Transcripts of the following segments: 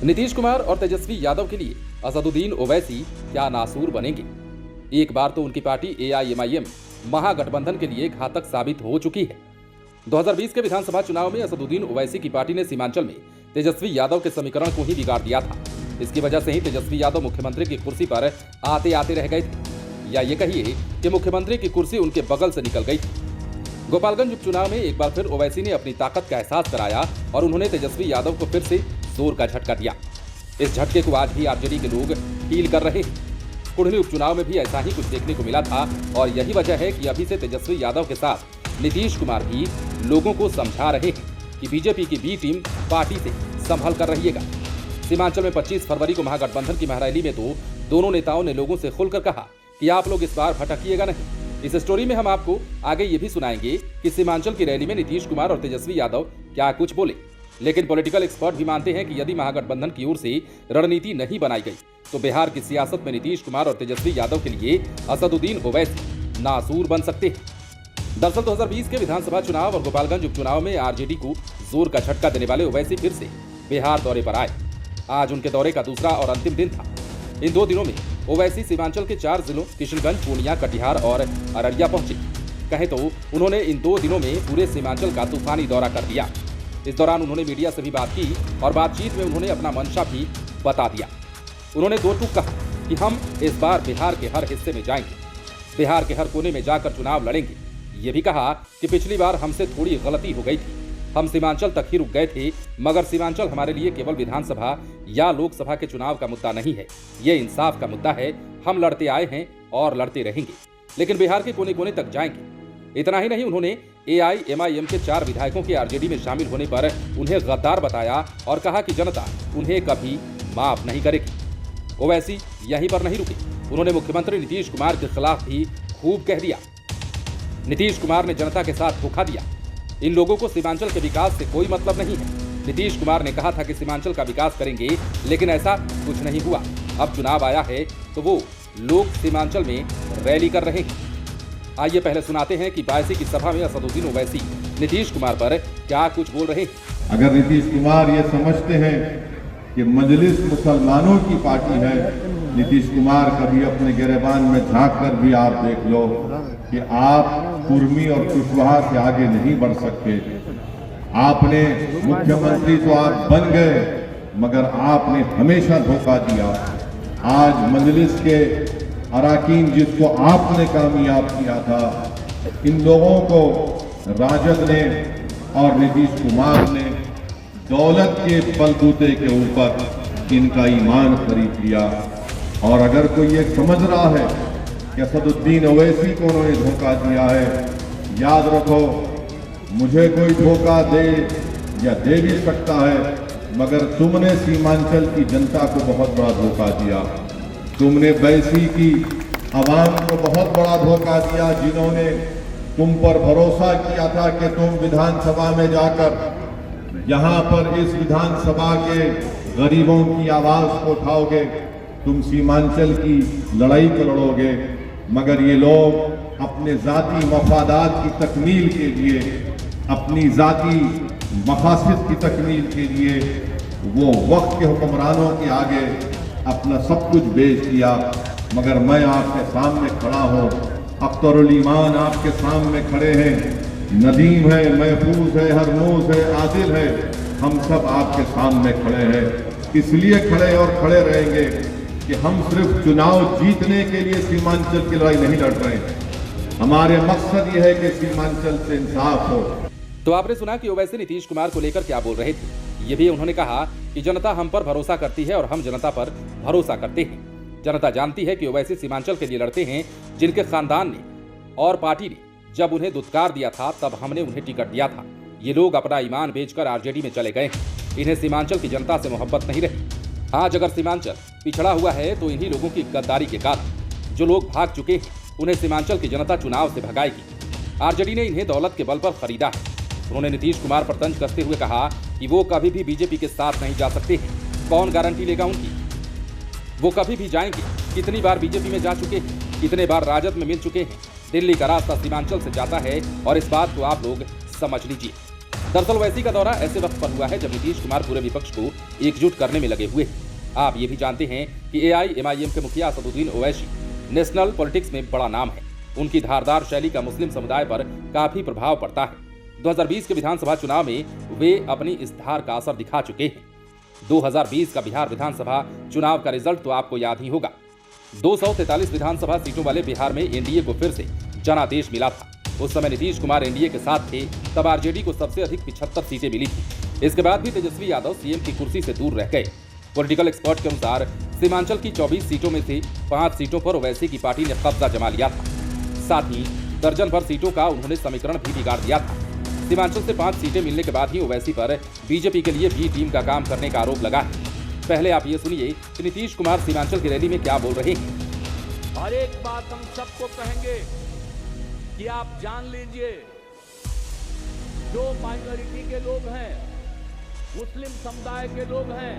नीतीश कुमार और तेजस्वी यादव के लिए असदुद्दीन ओवैसी क्या नासूर बनेंगे? एक बार तो उनकी पार्टी AIMIM महागठबंधन के लिए घातक साबित हो चुकी है। 2020 के विधानसभा चुनाव में असदुद्दीन ओवैसी की पार्टी ने सीमांचल में तेजस्वी यादव के समीकरण को ही बिगाड़ दिया था। इसकी वजह से ही तेजस्वी यादव मुख्यमंत्री की कुर्सी पर आते आते रह गए थे, या ये कहिए कि मुख्यमंत्री की कुर्सी उनके बगल से निकल गई थी। गोपालगंज उपचुनाव में एक बार फिर ओवैसी ने अपनी ताकत का एहसास कराया और उन्होंने तेजस्वी यादव को फिर से जोर का झटका दिया। इस झटके को आज भी आरजेडी के लोग फील कर रहे हैं। कुढ़नी उपचुनाव में भी ऐसा ही कुछ देखने को मिला था और यही वजह है कि अभी से तेजस्वी यादव के साथ नीतीश कुमार भी लोगों को समझा रहे हैं कि बीजेपी की बी टीम पार्टी से संभल कर रहिएगा। सीमांचल में 25 फरवरी को महागठबंधन की महारैली में तो दोनों नेताओं ने लोगों से खुलकर कहा कि आप लोग इस बार भटकिएगा नहीं। इस स्टोरी में हम आपको आगे ये भी सुनाएंगे कि सीमांचल की रैली में नीतीश कुमार और तेजस्वी यादव क्या कुछ बोले। लेकिन पॉलिटिकल एक्सपर्ट भी मानते हैं कि यदि महागठबंधन की ओर से रणनीति नहीं बनाई गई तो बिहार की सियासत में नीतीश कुमार और तेजस्वी यादव के लिए असदुद्दीन ओवैसी नासूर बन सकते हैं। दरअसल 2020 के विधानसभा चुनाव और गोपालगंज उपचुनाव में आरजेडी को जोर का झटका देने वाले ओवैसी फिर से बिहार दौरे पर आए। आज उनके दौरे का दूसरा और अंतिम दिन था। इन 2 दिनों में ओवैसी सीमांचल के 4 जिलों किशनगंज, पूर्णिया, कटिहार और अररिया पहुंचे। कहें तो उन्होंने इन 2 दिनों में पूरे सीमांचल का तूफानी दौरा कर दिया। इस दौरान उन्होंने मीडिया से भी बात की और बातचीत में उन्होंने अपना मंशा भी बता दिया। उन्होंने 2 टूक कहा कि हम इस बार बिहार के हर हिस्से में जाएंगे, बिहार के हर कोने में जाकर चुनाव लड़ेंगे। ये भी कहा कि पिछली बार हमसे थोड़ी गलती हो गई थी, हम सीमांचल तक ही रुक गए थे, मगर सीमांचल हमारे लिए केवल विधानसभा या लोकसभा के चुनाव का मुद्दा नहीं है, ये इंसाफ का मुद्दा है। हम लड़ते आए हैं और लड़ते रहेंगे, लेकिन बिहार के कोने कोने तक जाएंगे। इतना ही नहीं, उन्होंने AIMIM के 4 विधायकों के आरजेडी में शामिल होने पर उन्हें गद्दार बताया और कहा कि जनता उन्हें कभी माफ नहीं करेगी। ओवैसी यहीं पर नहीं रुके, उन्होंने मुख्यमंत्री नीतीश कुमार के खिलाफ भी खूब कह दिया। नीतीश कुमार ने जनता के साथ धोखा दिया, इन लोगों को सीमांचल के विकास से कोई मतलब नहीं है। नीतीश कुमार ने कहा था कि सीमांचल का विकास करेंगे, लेकिन ऐसा कुछ नहीं हुआ। अब चुनाव आया है तो वो लोग सीमांचल में रैली कर रहे हैं। आइए पहले सुनाते हैं कि 82 की सभा में असदुद्दीन ओवैसी नीतीश कुमार पर क्या कुछ बोल रहे हैं। अगर नीतीश कुमार ये समझते हैं कि मजलिस मुसलमानों की पार्टी है, नीतीश कुमार कभी अपने गिरेबान में झांक कर भी आप देख लो कि आप कुर्मी और कुशवाहा से आगे नहीं बढ़ सकते। आपने मुख्यमंत्री तो आप बन गए, मगर आपने हमेशा धोखा दिया। आज मजलिस के अराकीन जिसको आपने कामयाब किया था, इन लोगों को राजद ने और नीतीश कुमार ने दौलत के बलबूते के ऊपर इनका ईमान खरीद लिया। और अगर कोई ये समझ रहा है कि असदुद्दीन ओवैसी को उन्होंने धोखा दिया है, याद रखो, मुझे कोई धोखा दे या दे भी सकता है, मगर तुमने सीमांचल की जनता को बहुत बड़ा धोखा दिया। तुमने बैसी की आवाम को बहुत बड़ा धोखा दिया, जिन्होंने तुम पर भरोसा किया था कि तुम विधानसभा में जाकर यहाँ पर इस विधानसभा के गरीबों की आवाज को उठाओगे, तुम सीमांचल की लड़ाई को लड़ोगे। मगर ये लोग अपने जाती मफादात की तकमील के लिए, अपनी जाती मकासद की तकमील के लिए वो वक्त के हुक्मरानों के आगे अपना सब कुछ बेच दिया। मगर मैं आपके सामने खड़ा हूँ, अख्तरुल ईमान आपके सामने खड़े हैं, नदीम है, महफूज है, हरमूज है, आदिल है, हम सब आपके सामने खड़े हैं। इसलिए खड़े और खड़े रहेंगे कि हम सिर्फ चुनाव जीतने के लिए सीमांचल की लड़ाई नहीं लड़ रहे हैं। हमारे मकसद यह है कि सीमांचल से इंसाफ हो। तो आपने सुना कि ओवैसी नीतीश कुमार को लेकर क्या बोल रहे थे। ये भी उन्होंने कहा कि जनता हम पर भरोसा करती है और हम जनता पर भरोसा करते हैं। जनता जानती है कि ओवैसी सीमांचल के लिए लड़ते हैं, जिनके खानदान ने और पार्टी ने जब उन्हें दुत्कार दिया था तब हमने उन्हें टिकट दिया था। ये लोग अपना ईमान बेचकर आरजेडी में चले गए हैं। इन्हें सीमांचल की जनता से मोहब्बत नहीं रही। आज अगर सीमांचल पिछड़ा हुआ है तो इन्हीं लोगों की गद्दारी के कारण। जो लोग भाग चुके हैं उन्हें सीमांचल की जनता चुनाव से भगाएगी। आरजेडी ने इन्हें दौलत के बल पर खरीदा है। उन्होंने नीतीश कुमार पर तंज कसते हुए कहा कि वो कभी भी बीजेपी के साथ नहीं जा सकते हैं। कौन गारंटी लेगा उनकी? वो कभी भी जाएंगे। कितनी बार बीजेपी में जा चुके हैं, कितने बार राजद में मिल चुके हैं। दिल्ली का रास्ता सीमांचल से जाता है और इस बात को आप लोग समझ लीजिए। दरअसल ओवैसी का दौरा ऐसे वक्त पर हुआ है जब नीतीश कुमार पूरे विपक्ष को एकजुट करने में लगे हुए हैं। आप ये भी जानते हैं कि एआईएमआईएम के मुखिया असदुद्दीन ओवैसी नेशनल पॉलिटिक्स में बड़ा नाम है। उनकी धारदार शैली का मुस्लिम समुदाय पर काफी प्रभाव पड़ता है। 2020 के विधानसभा चुनाव में वे अपनी इस धार का असर दिखा चुके हैं। 2020 का बिहार विधानसभा चुनाव का रिजल्ट तो आपको याद ही होगा। 243 विधानसभा सीटों वाले बिहार में एनडीए को फिर से जनादेश मिला था। उस समय नीतीश कुमार एनडीए के साथ थे, तब आरजेडी को सबसे अधिक 75 सीटें मिली थी। इसके बाद भी तेजस्वी यादव सीएम की कुर्सी से दूर रह गए। पॉलिटिकल एक्सपर्ट के अनुसार सीमांचल की 24 सीटों में से 5 सीटों पर ओवैसी की पार्टी ने कब्जा जमा लिया था। साथ ही दर्जन भर सीटों का उन्होंने समीकरण भी बिगाड़ दिया था। सीमांचल से 5 सीटें मिलने के बाद ही ओवैसी पर बीजेपी के लिए बी टीम का काम करने का आरोप लगा है। पहले आप ये सुनिए कि नीतीश कुमार सीमांचल की रैली में क्या बोल रहे हैं। और एक बात हम सबको कहेंगे कि आप जान लीजिए, जो माइनॉरिटी के लोग हैं, मुस्लिम समुदाय के लोग हैं,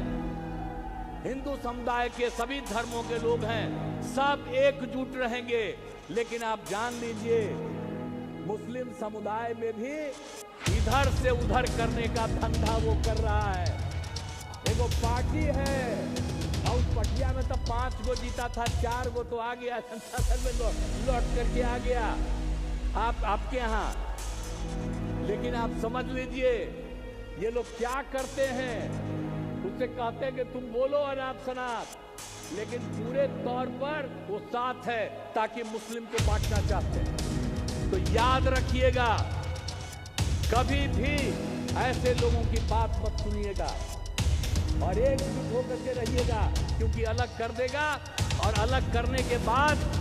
हिंदू समुदाय के सभी धर्मों के लोग हैं, सब एकजुट रहेंगे। लेकिन आप जान लीजिए, मुस्लिम समुदाय में भी इधर से उधर करने का धंधा वो कर रहा है। एगो पार्टी है और उस पटिया में तो 5 गो जीता था, 4 गो तो आ गया जनता दल में लौट करके आ गया आपके यहाँ। लेकिन आप समझ लीजिए, ये लोग क्या करते हैं, उससे कहते हैं कि तुम बोलो अनाप शनाप, लेकिन पूरे तौर पर वो साथ है ताकि मुस्लिम को बांटना चाहते हैं। तो याद रखिएगा, कभी भी ऐसे लोगों की बात मत सुनिएगा और एकजुट होकर के रहिएगा, क्योंकि अलग कर देगा और अलग करने के बाद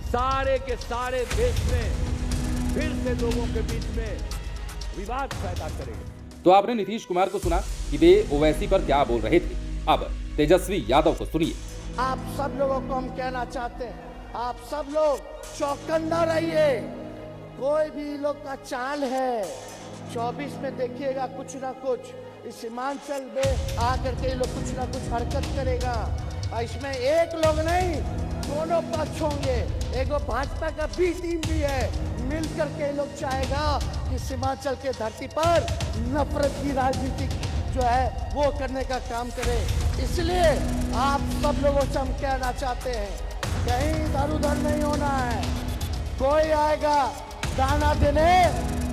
सारे के सारे देश में फिर से लोगों के बीच में विवाद पैदा करेगा। तो आपने नीतीश कुमार को सुना कि वे ओवैसी पर क्या बोल रहे थे। अब तेजस्वी यादव को सुनिए। आप सब लोगों को हम कहना चाहते हैं, आप सब लोग चौकन्ना रहिए। कोई भी लोग का चाल है, 24 में देखिएगा कुछ ना कुछ इस सीमांचल में आकर के लोग कुछ ना कुछ हरकत करेगा। और इसमें एक लोग नहीं, दोनों पक्ष होंगे। एगो भाजपा का बी टीम भी है, मिल करके लोग चाहेगा कि सीमांचल के धरती पर नफरत की राजनीति जो है वो करने का काम करे। इसलिए आप सब लोगों से हम कहना चाहते हैं, कहीं इधर उधर नहीं होना है। कोई आएगा दाना देने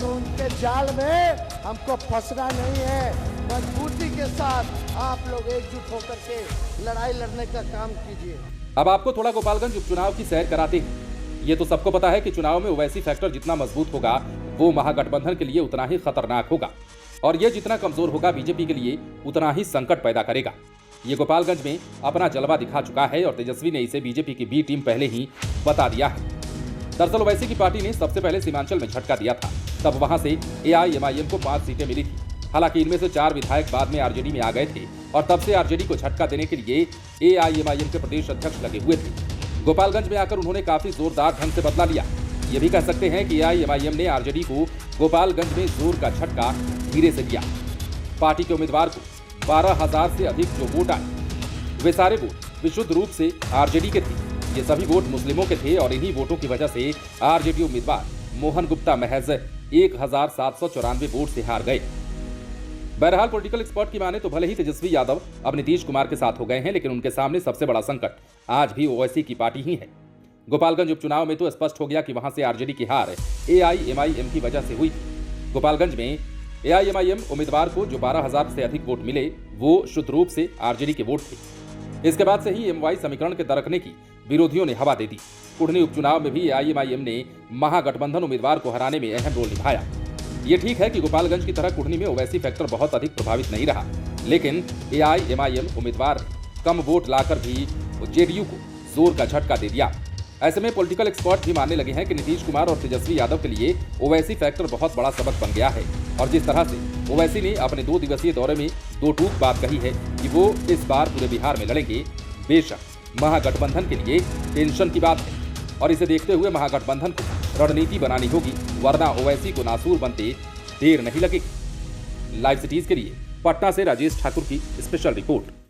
तो उनके जाल में हमको फंसना नहीं है। मजबूती के साथ आप लोग एकजुट होकर के लड़ाई लड़ने का काम कीजिए। अब आपको थोड़ा गोपालगंज उपचुनाव की सैर कराते हैं। ये तो सबको पता है कि चुनाव में ओवैसी फैक्टर जितना मजबूत होगा, वो महागठबंधन के लिए उतना ही खतरनाक होगा, और ये जितना कमजोर होगा बीजेपी के लिए उतना ही संकट पैदा करेगा। ये गोपालगंज में अपना जलवा दिखा चुका है और तेजस्वी ने इसे बीजेपी की बी टीम पहले ही बता दिया है। दरअसल ओवैसी की पार्टी ने सबसे पहले सीमांचल में झटका दिया था, तब वहां से एआईएमआईएम को 5 सीटें मिली थी। हालांकि इनमें से 4 विधायक बाद में आरजेडी में आ गए थे और तब से आरजेडी को झटका देने के लिए एआईएमआईएम के प्रदेश अध्यक्ष लगे हुए थे। गोपालगंज में आकर उन्होंने काफी जोरदार ढंग से बदला लिया। ये भी कह सकते हैं कि एआईएमआईएम ने आरजेडी को गोपालगंज में जोर का झटका धीरे से दिया। पार्टी के उम्मीदवार को 12,000 से अधिक जो वोट आए, वे सारे वोट विशुद्ध रूप से आरजेडी के थे। ये सभी वोट मुस्लिमों के थे और इन्हीं वोटों की वजह से आरजेडी उम्मीदवार मोहन गुप्ता महज 1,794 वोट से हार गए। बहरहाल पॉलिटिकल एक्सपर्ट की माने तो भले ही तेजस्वी यादव अब नीतीश कुमार के साथ हो गए हैं, लेकिन उनके सामने सबसे बड़ा संकट आज भी ओवैसी की पार्टी ही है। गोपालगंज उपचुनाव में तो स्पष्ट हो गया कि वहां से आरजेडी की हार एआईएमआईएम की वजह से हुई थी। गोपालगंज में एआईएमआईएम उम्मीदवार को जो 12,000 से अधिक वोट मिले, वो शुद्ध रूप से आरजेडी के वोट थे। इसके बाद से ही एमवाई समीकरण के दरकने की विरोधियों ने हवा दे दी। कुढ़नी उपचुनाव में भी एआईएमआईएम ने महागठबंधन उम्मीदवार को हराने में अहम रोल निभाया। ये ठीक है कि गोपालगंज की तरह कुढ़नी में ओवैसी फैक्टर बहुत अधिक प्रभावित नहीं रहा, लेकिन एआईएमआईएम उम्मीदवार ने कम वोट लाकर भी जेडीयू को जोर का झटका दे दिया। ऐसे में पॉलिटिकल एक्सपर्ट भी मानने लगे हैं कि नीतीश कुमार और तेजस्वी यादव के लिए ओवैसी फैक्टर बहुत बड़ा सबक बन गया है। और जिस तरह से ओवैसी ने अपने 2 दिवसीय दौरे में 2 टूक बात कही है कि वो इस बार पूरे बिहार में लड़ेंगे, बेशक महागठबंधन के लिए टेंशन की बात है और इसे देखते हुए महागठबंधन को रणनीति बनानी होगी, वरना ओवैसी को नासूर बनते देर नहीं लगेगी। लाइव सिटीज के लिए पटना से राजेश ठाकुर की स्पेशल रिपोर्ट।